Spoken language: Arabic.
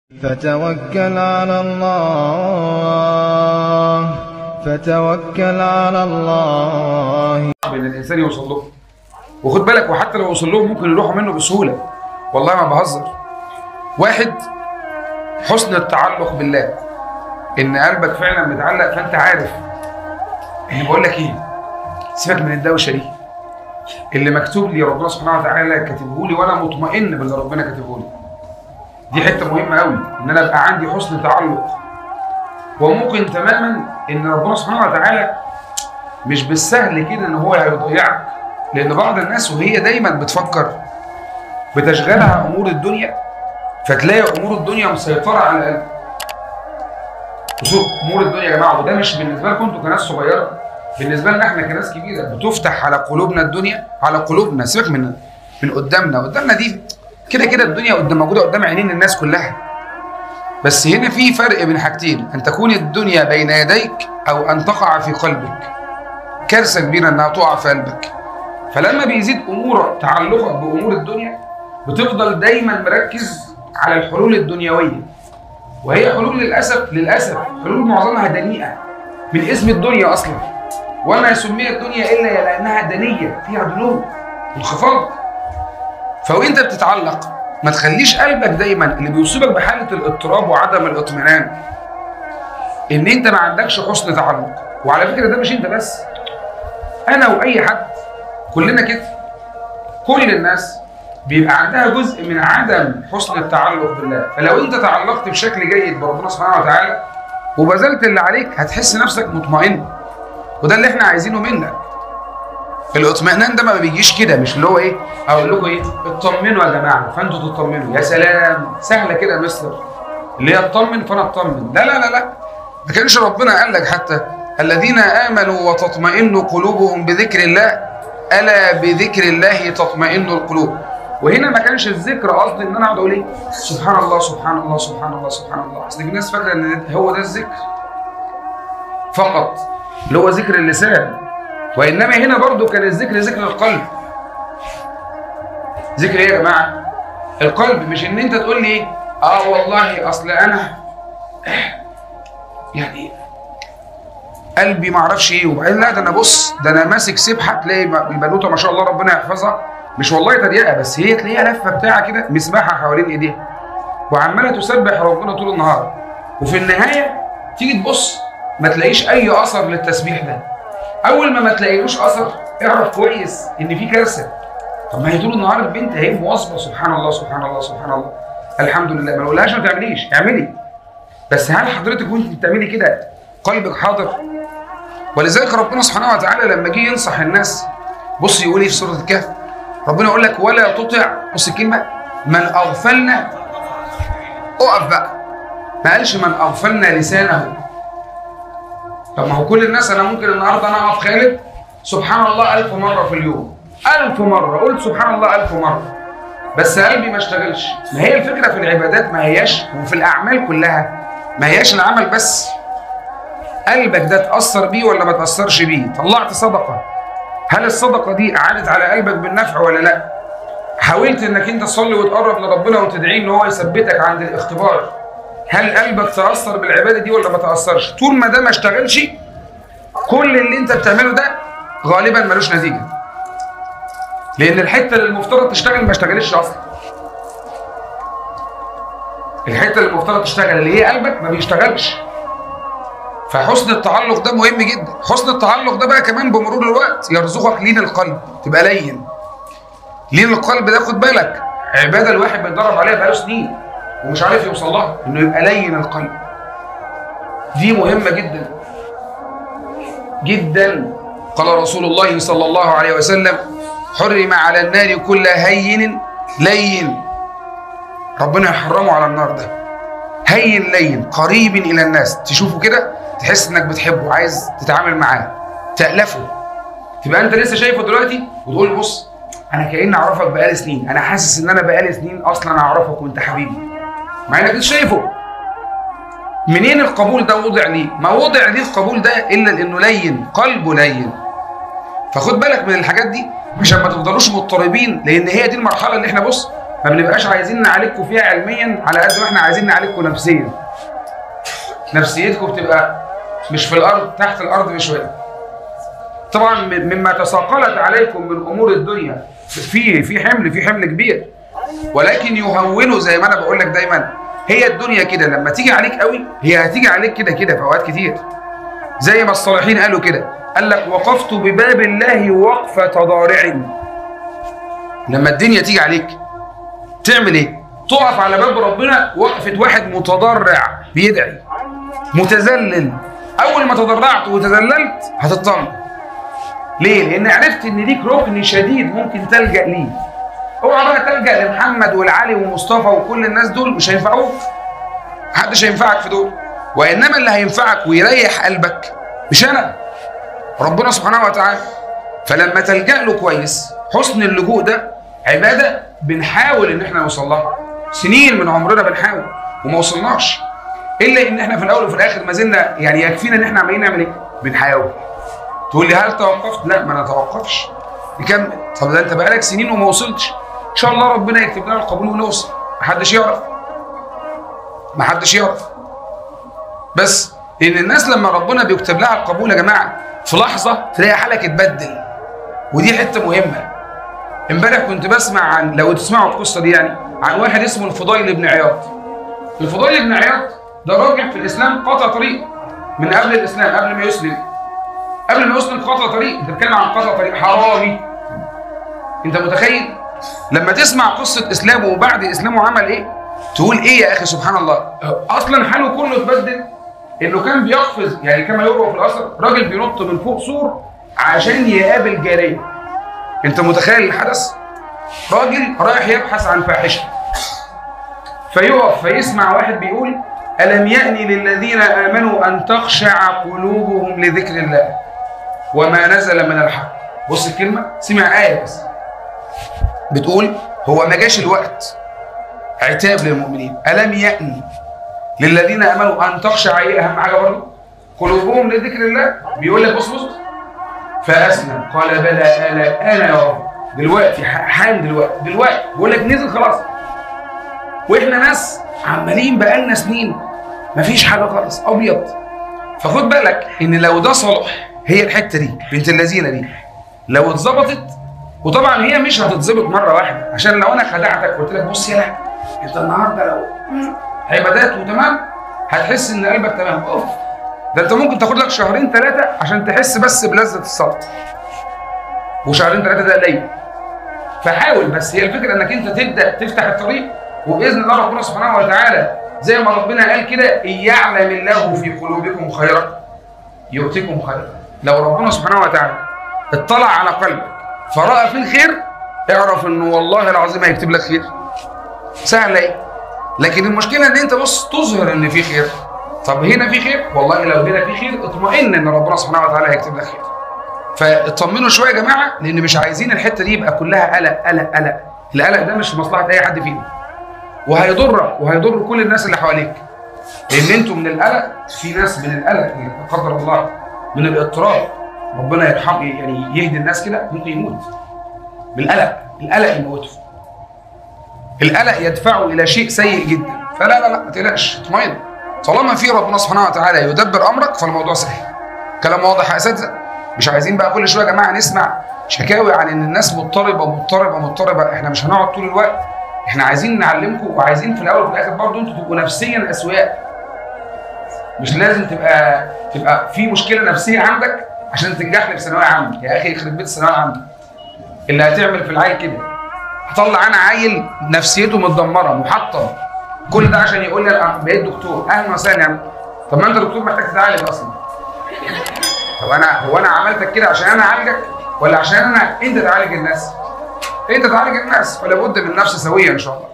فتوكل على الله، فتوكل على الله. ان الانسان يوصل له، وخد بالك وحتى لو وصل لهم ممكن يروحوا منه بسهوله، والله ما بهزر. واحد، حسن التعلق بالله، ان قلبك فعلا متعلق، فانت عارف ان بقول لك ايه، سيبك من الدوشه دي، اللي مكتوب لي ربنا سبحانه وتعالى كاتبه لي وانا مطمئن باللي ربنا كاتبه لي. دي حته مهمه قوي، ان انا ابقى عندي حسن تعلق، وممكن تماما ان ربنا سبحانه وتعالى مش بالسهل كده ان هو هيضيعك، لان بعض الناس وهي دايما بتفكر بتشغلها امور الدنيا، فتلاقي امور الدنيا مسيطره على قلبك. امور الدنيا يا جماعه، وده مش بالنسبه لكم انتوا كناس صغيره، بالنسبه لنا احنا كناس كبيره، بتفتح على قلوبنا الدنيا، على قلوبنا، سيبك من قدامنا دي كده كده الدنيا موجوده قدام عينين الناس كلها. بس هنا في فرق بين حاجتين، ان تكون الدنيا بين يديك او ان تقع في قلبك. كارثه كبيره انها تقع في قلبك. فلما بيزيد امورك تعلقك بامور الدنيا، بتفضل دايما مركز على الحلول الدنيويه، وهي حلول للاسف حلول معظمها دنيئه من اسم الدنيا اصلا، وما سميت الدنيا الا لانها دنيه، فيها دنو انخفاض. فوانت بتتعلق ما تخليش قلبك دايما اللي بيصيبك بحاله الاضطراب وعدم الاطمئنان ان انت ما عندكش حسن تعلق. وعلى فكره ده مش انت بس، انا واي حد، كلنا كده، كل الناس بيبقى عندها جزء من عدم حسن التعلق بالله. فلو انت تعلقت بشكل جيد بربنا سبحانه وتعالى وبذلت اللي عليك، هتحس نفسك مطمئن، وده اللي احنا عايزينه منك. الاطمئنان ده ما بيجيش كده، مش اللي هو ايه، اقول لكم ايه، اطمنوا يا جماعه فانتوا تطمنوا، يا سلام سهله كده يا مستر، اللي هي اطمن فانا اطمن. لا لا لا لا، ما كانش ربنا قال لك حتى الذين امنوا وتطمئن قلوبهم بذكر الله، الا بذكر الله تطمئن القلوب. وهنا ما كانش الذكر قصدي ان انا اقعد اقول ايه، سبحان الله سبحان الله سبحان الله سبحان الله. اصل في ناس فاكره ان هو ده الذكر فقط، اللي هو ذكر اللسان، وانما هنا برضو كان الذكر ذكر القلب. ذكر ايه يا جماعه؟ القلب. مش ان انت تقول لي ايه، والله اصل انا يعني قلبي ما اعرفش ايه، وبعدين لا ده انا بص، ده انا ماسك سبحه، تلاقي البنوته ما شاء الله ربنا يحفظها، مش والله تريقه، بس هي تلاقيها لفه بتاعه كده مسبحه حوالين ايديها وعماله تسبح ربنا طول النهار، وفي النهايه تيجي تبص ما تلاقيش اي اثر للتسبيح ده. اول ما تلاقيلوش اثر اعرف كويس ان في كارثه. طب ما هي طول النهار البنت اهي مواظبه، سبحان الله سبحان الله سبحان الله الحمد لله، ما نقولهاش ما تعمليش، اعملي، بس هل حضرتك وانت بتعملي كده قلبك حاضر؟ ولذلك ربنا سبحانه وتعالى لما جه ينصح الناس، بص يقول ايه في سوره الكهف، ربنا يقول لك ولا تطع، بص الكلمه، من اغفلنا، اقف بقى، ما قالش من اغفلنا لسانه. طب ما هو كل الناس، انا ممكن النهارده انا اقف خالد سبحان الله 1000 مره في اليوم، 1000 مره قلت سبحان الله 1000 مره، بس قلبي ما اشتغلش. ما هي الفكره في العبادات ما هياش، وفي الاعمال كلها ما هياش العمل بس، قلبك ده تاثر بيه ولا ما تاثرش بيه. طلعت صدقه، هل الصدقه دي عادت على قلبك بالنفع ولا لا؟ حاولت انك انت تصلي وتقرب لربنا وتدعيه ان هو يثبتك عند الاختبار، هل قلبك تاثر بالعباده دي ولا ما تاثرش؟ طول ما ده ما اشتغلش، كل اللي انت بتعمله ده غالبا ملوش نتيجه، لان الحته اللي المفترض تشتغل ما اشتغلتش اصلا. الحته اللي المفترض تشتغل اللي هي قلبك ما بيشتغلش. فحسن التعلق ده مهم جدا. حسن التعلق ده بقى كمان بمرور الوقت يرزقك لين القلب، تبقى لين. لين القلب ده خد بالك عباده الواحد بيتدرب عليها بقاله سنين ومش عارف يوصل لها، انه يبقى لين القلب. دي مهمه جدا جدا. قال رسول الله صلى الله عليه وسلم حرم على النار كل هين لين. ربنا يحرمه على النار ده، هين لين قريب الى الناس، تشوفه كده تحس انك بتحبه، عايز تتعامل معاه، تألفه، تبقى انت لسه شايفه دلوقتي وتقول بص انا كأني اعرفك بقالي سنين، انا حاسس ان انا بقالي سنين اصلا اعرفك وانت حبيبي، مع انك لسه شايفه. منين القبول ده وضع ليه؟ ما وضع ليه القبول ده الا لانه لين، قلبه لين. فخد بالك من الحاجات دي عشان ما تفضلوش مضطربين، لان هي دي المرحله اللي احنا بص ما بنبقاش عايزين نعالجكم فيها علميا على قد ما احنا عايزين نعالجكم نفسيا. نفسيتكم بتبقى مش في الارض، تحت الارض بشويه. طبعا مما تثاقلت عليكم من امور الدنيا في حمل كبير، ولكن يهونوا زي ما انا بقول لك دايما. هي الدنيا كده لما تيجي عليك قوي هي هتيجي عليك كده في اوقات كتير. زي ما الصالحين قالوا كده، قال لك وقفت بباب الله وقفة تضارع. لما الدنيا تيجي عليك تعمل ايه؟ تقف على باب ربنا وقفة واحد متضرع بيدعي متذلل. اول ما تضرعت وتذللت هتطمن. ليه؟ لان عرفت ان ليك ركن شديد ممكن تلجأ ليه. اوعى بقى تلجأ لمحمد والعلي ومصطفى وكل الناس دول، مش هينفعوك. محدش هينفعك في دول. وانما اللي هينفعك ويريح قلبك مش انا، ربنا سبحانه وتعالى. فلما تلجأ له كويس، حسن اللجوء ده عباده بنحاول ان احنا نوصل لها. سنين من عمرنا بنحاول وما وصلناش، الا ان احنا في الاول وفي الاخر ما زلنا يعني يكفينا ان احنا عمالين نعمل ايه؟ بنحاول. تقول لي هل توقفت؟ لا، ما نتوقفش، نكمل. طب ده انت بقالك سنين وما وصلتش. ان شاء الله ربنا يكتب لنا القبول ونوصل. محدش يعرف. بس لان الناس لما ربنا بيكتب لها القبول يا جماعه في لحظه تلاقي حالك اتبدل. ودي حته مهمه. امبارح كنت بسمع عن، لو تسمعوا القصه دي يعني، عن واحد اسمه الفضيل بن عياض. الفضيل بن عياض ده راجل في الاسلام قطع طريق من قبل الاسلام، قبل ما يسلم قطع طريق. انت بتتكلم عن قطع طريق حرامي. انت متخيل؟ لما تسمع قصه اسلامه وبعد اسلامه عمل ايه تقول ايه يا اخي سبحان الله. اصلا حاله كله اتبدل. انه كان بيقفز، يعني كما يروى في الاثر، راجل بينط من فوق سور عشان يقابل جاريه. انت متخيل الحدث؟ راجل رايح يبحث عن فاحشه، فيقف فيسمع واحد بيقول ألم يأن للذين آمنوا أن تخشع قلوبهم لذكر الله وما نزل من الحق. بص الكلمة، سمع آية بس بتقول هو ما جاش الوقت. عتاب للمؤمنين. ألم يأن للذين آمنوا أن تخشع، إيه أهم حاجة برضه؟ قلوبهم لذكر الله. بيقول لك بص فأسلم قال بلى أنا يا رب. دلوقتي حان دلوقتي بيقول لك نزل خلاص. واحنا ناس عمالين بقالنا سنين مفيش حاجه خالص، ابيض. فخد بالك ان لو ده صلح، هي الحته دي بنت اللذينه دي لو اتظبطت، وطبعا هي مش هتتظبط مره واحده، عشان لو انا خدعتك وقلت لك بص يلا انت النهارده لو عبادات وتمام هتحس ان قلبك تمام، اوف ده انت ممكن تاخد لك شهرين ثلاثه عشان تحس بس بلذه الصلاه. وشهرين ثلاثه ده قليل. فحاول، بس هي الفكره انك انت تبدا تفتح الطريق، وباذن الله ربنا سبحانه وتعالى زي ما ربنا قال كده ان يعلم الله في قلوبكم خيرا يؤتكم خيرا. لو ربنا سبحانه وتعالى اطلع على قلبك فراى فيه الخير، اعرف انه والله العظيم هيكتب لك خير. سهله ايه؟ لكن المشكله ان انت بص تظهر ان في خير. طب هنا في خير؟ والله لو هنا في خير اطمئن ان ربنا سبحانه وتعالى هيكتب لك خير. فاطمنوا شويه يا جماعه، لان مش عايزين الحته دي يبقى كلها قلق. القلق ده مش في مصلحه اي حد فينا، وهيضرك وهيضر كل الناس اللي حواليك. لان انتوا من القلق، في ناس من القلق لا قدر الله من الاضطراب، ربنا يرحم يعني يهدي الناس كده، ممكن يموت من القلق. القلق يموته. القلق يدفعه الى شيء سيء جدا. فلا ما تقلقش، اطمئن. طالما في ربنا سبحانه وتعالى يدبر امرك فالموضوع سهل. كلام واضح يا اساتذه؟ مش عايزين بقى كل شويه يا جماعه نسمع شكاوي عن ان الناس مضطربه. احنا مش هنقعد طول الوقت. احنا عايزين نعلمكم، وعايزين في الاول وفي الاخر برضه انتوا تبقوا نفسيا اسوياء. مش لازم تبقى في مشكله نفسيه عندك عشان تنجح لي في ثانويه عامه. يا اخي يخرب بيت الثانويه العامه اللي هتعمل في العيل كده. هطلع انا عيل نفسيته متدمره محطم، كل ده عشان يقول لي انا بقيت دكتور. اهلا وسهلا يا عم. طب ما انت دكتور محتاج تتعالج اصلا. طب هو انا عملتك كده عشان انا اعالجك ولا عشان انت تعالج الناس؟ انت تعالج الناس، فلا بد من نفس سويه ان شاء الله.